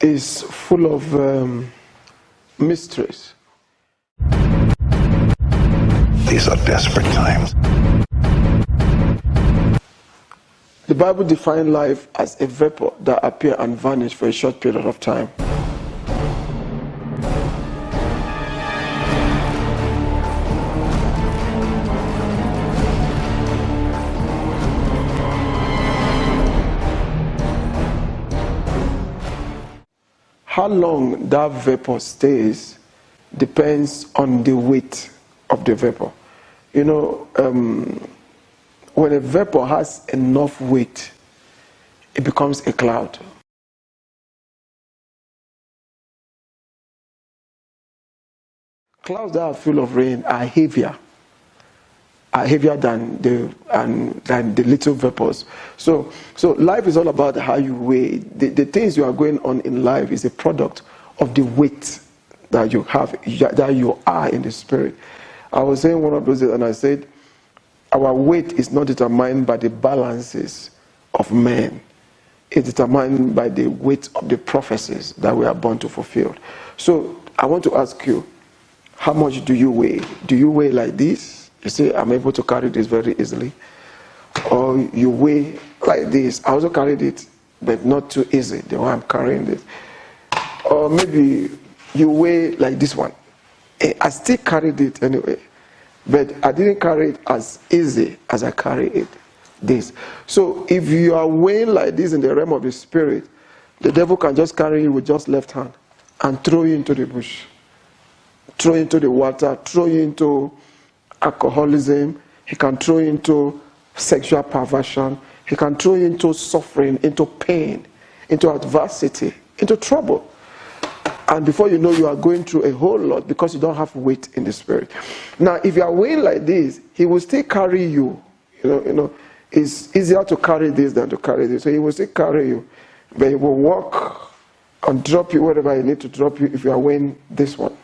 is full of mysteries. These are desperate times. The Bible defines life as a vapor that appears and vanishes for a short period of time. How long that vapor stays depends on the weight of the vapor. You know, when a vapor has enough weight, it becomes a cloud. Clouds that are full of rain are heavier than the little vapors. So life is all about how you weigh. The things you are going on in life is a product of the weight that you have, that you are in the spirit. I was saying one of those days, and I said, our weight is not determined by the balances of men. It's determined by the weight of the prophecies that we are born to fulfill. So I want to ask you, how much do you weigh? Do you weigh like this? You say, I'm able to carry this very easily. Or you weigh like this. I also carried it, but not too easy, the way I'm carrying this. Or maybe you weigh like this one. I still carried it anyway, but I didn't carry it as easy as I carry it this. So if you are weighing like this in the realm of the spirit, the devil can just carry you with just left hand and throw you into the bush, throw you into the water, throw you into alcoholism. He can throw you into sexual perversion. He can throw you into suffering, into pain, into adversity, into trouble. And before you know, you are going through a whole lot because you don't have weight in the spirit. Now, if you are weighing like this, he will still carry you. You know, it's easier to carry this than to carry this. So he will still carry you, but he will walk and drop you wherever he need to drop you if you are weighing this one.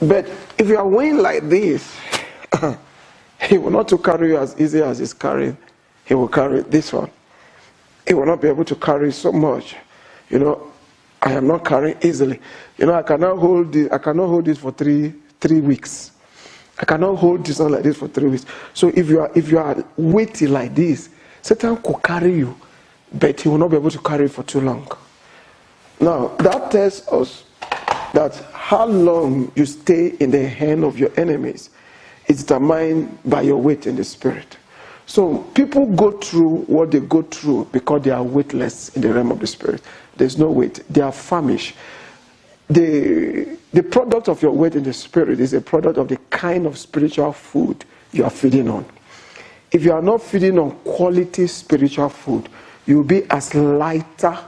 But if you are weighing like this, he will not to carry you as easy as he's carrying. He will carry this one. He will not be able to carry so much. You know, I am not carrying easily. You know, I cannot hold this for three weeks. I cannot hold this on like this for 3 weeks. So if you are weighty like this, Satan could carry you, but he will not be able to carry it for too long. Now that tells us that how long you stay in the hand of your enemies is determined by your weight in the spirit. So people go through what they go through because they are weightless in the realm of the spirit. There's no weight. They are famished. The product of your weight in the spirit is a product of the kind of spiritual food you are feeding on. If you are not feeding on quality spiritual food, you will be as lighter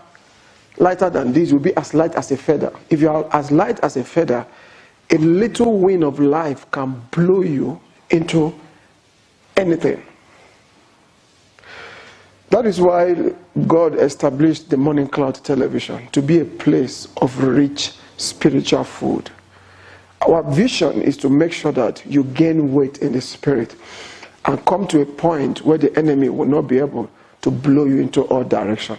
than this. You'll be as light as a feather. If you are as light as a feather, a little wind of life can blow you into anything. That is why God established the Morning Cloud television to be a place of rich spiritual food. Our vision is to make sure that you gain weight in the spirit and come to a point where the enemy will not be able to blow you into all directions.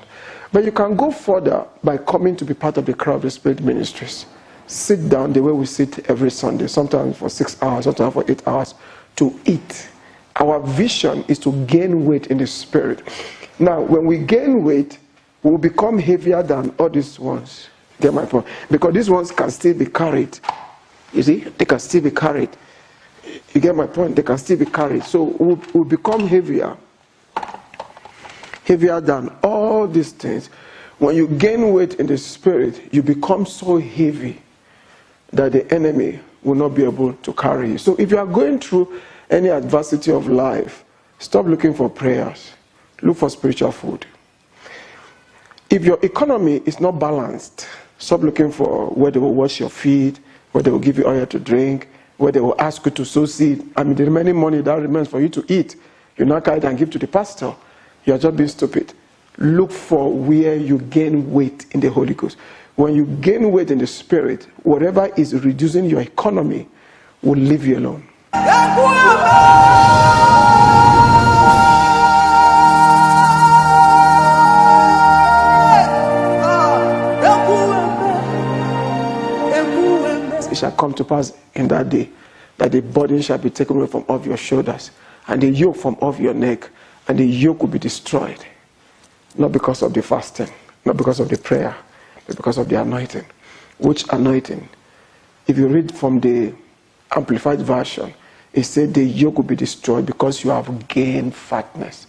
But you can go further by coming to be part of the Crowd of the Spirit ministries. Sit down the way we sit every Sunday, sometimes for 6 hours, sometimes for 8 hours, to eat. Our vision is to gain weight in the spirit. Now, when we gain weight, we will become heavier than all these ones. Get my point? Because these ones can still be carried. You see, they can still be carried. You get my point? They can still be carried. So we'll become heavier than all these things. When you gain weight in the spirit, you become so heavy that the enemy will not be able to carry you. So if you are going through any adversity of life, stop looking for prayers. Look for spiritual food. If your economy is not balanced, stop looking for where they will wash your feet, where they will give you oil to drink, where they will ask you to sow seed. I mean, the remaining money that remains for you to eat, you now carry it and give to the pastor. You are just being stupid. Look for where you gain weight in the Holy Ghost. When you gain weight in the spirit, whatever is reducing your economy will leave you alone. shall come to pass in that day, that the burden shall be taken away from off your shoulders, and the yoke from off your neck, and the yoke will be destroyed. Not because of the fasting, not because of the prayer, but because of the anointing. Which anointing? If you read from the Amplified Version, it said the yoke will be destroyed because you have gained fatness.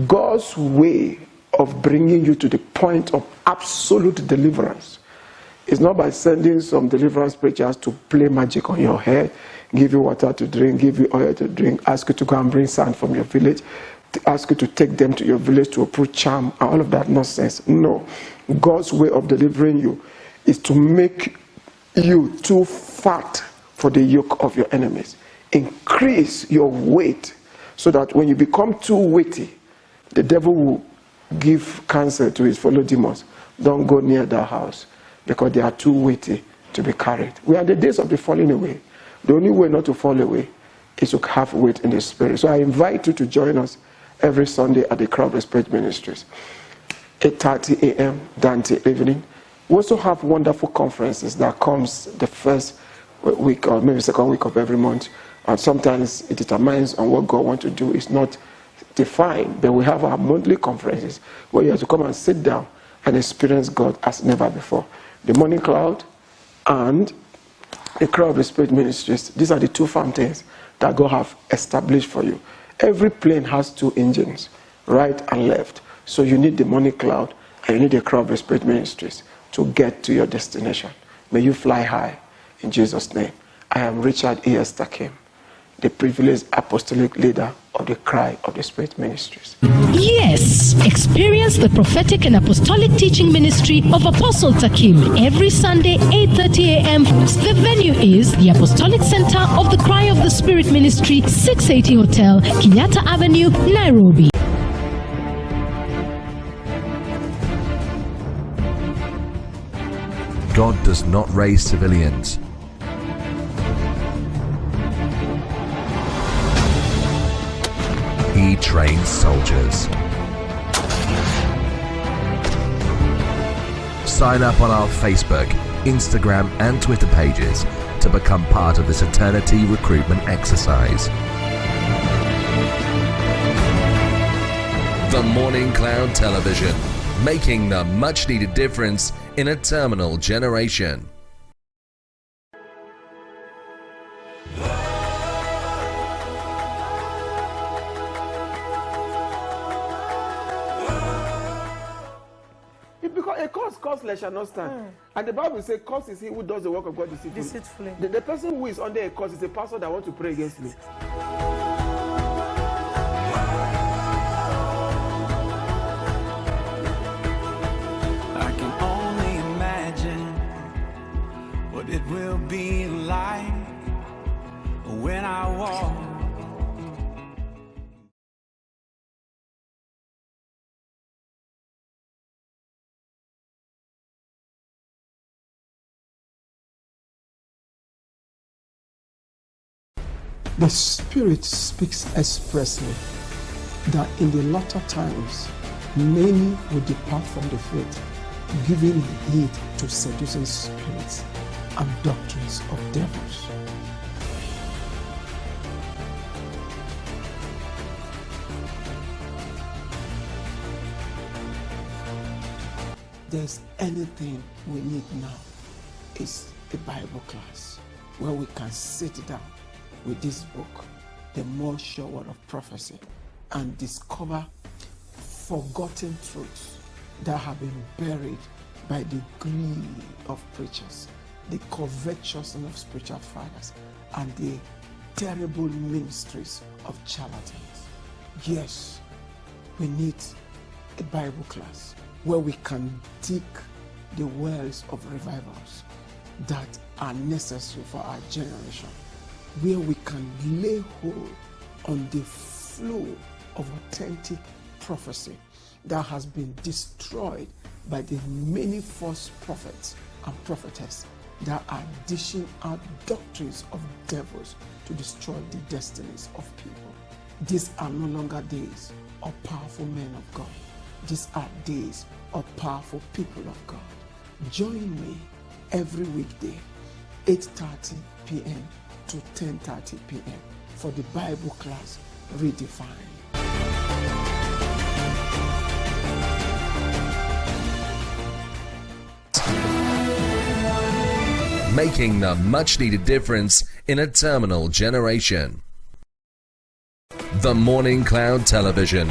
God's way of bringing you to the point of absolute deliverance is not by sending some deliverance preachers to play magic on your head, give you water to drink, give you oil to drink, ask you to go and bring sand from your village, to ask you to take them to your village to approach charm, and all of that nonsense. No. God's way of delivering you is to make you too fat for the yoke of your enemies. Increase your weight so that when you become too weighty, the devil will give counsel to his fellow demons. Don't go near that house because they are too weighty to be carried. We are in the days of the falling away. The only way not to fall away is to have weight in the spirit. So I invite you to join us every Sunday at the Crowd Respect Ministries, 8:30 a.m. Dante evening. We also have wonderful conferences that comes the first week or maybe second week of every month. And sometimes it determines on what God wants to do. It's not defined, but we have our monthly conferences where you have to come and sit down and experience God as never before. The Morning Cloud and the Crowd Respect Ministries, these are the two fountains that God have established for you. Every plane has two engines, right and left. So you need the Morning Cloud and you need the Crowd Respect Ministries to get to your destination. May you fly high in Jesus' name. I am Richard E.S. Takim, the privileged apostolic leader of the Cry of the Spirit Ministries. Yes, experience the prophetic and apostolic teaching ministry of Apostle Takim every Sunday, 8:30 a.m. The venue is the Apostolic Center of the Cry of the Spirit Ministry, 680 Hotel, Kenyatta Avenue, Nairobi. God does not raise civilians. He trains soldiers. Sign up on our Facebook, Instagram and Twitter pages to become part of this eternity recruitment exercise. The Morning Cloud Television, making the much needed difference in a terminal generation. Because a cause causeless shall not stand. And the Bible says, cause is he who does the work of God deceitfully. The person who is under a cause is a pastor that wants to pray against me. I can only imagine what it will be like when I walk. The Spirit speaks expressly that in the latter times, many will depart from the faith, giving heed to seducing spirits and doctrines of devils. There's anything we need now, is a Bible class where we can sit down with this book, The More Sure Word of Prophecy, and discover forgotten truths that have been buried by the greed of preachers, the covetousness of spiritual fathers, and the terrible ministries of charlatans. Yes, we need a Bible class where we can dig the wells of revivals that are necessary for our generation, where we can lay hold on the flow of authentic prophecy that has been destroyed by the many false prophets and prophetess that are dishing out doctrines of devils to destroy the destinies of people. These are no longer days of powerful men of God. These are days of powerful people of God. Join me every weekday 8:30 p.m. to 10:30 p.m. for the Bible class Redefined. Making the much-needed difference in a terminal generation. The Morning Cloud Television.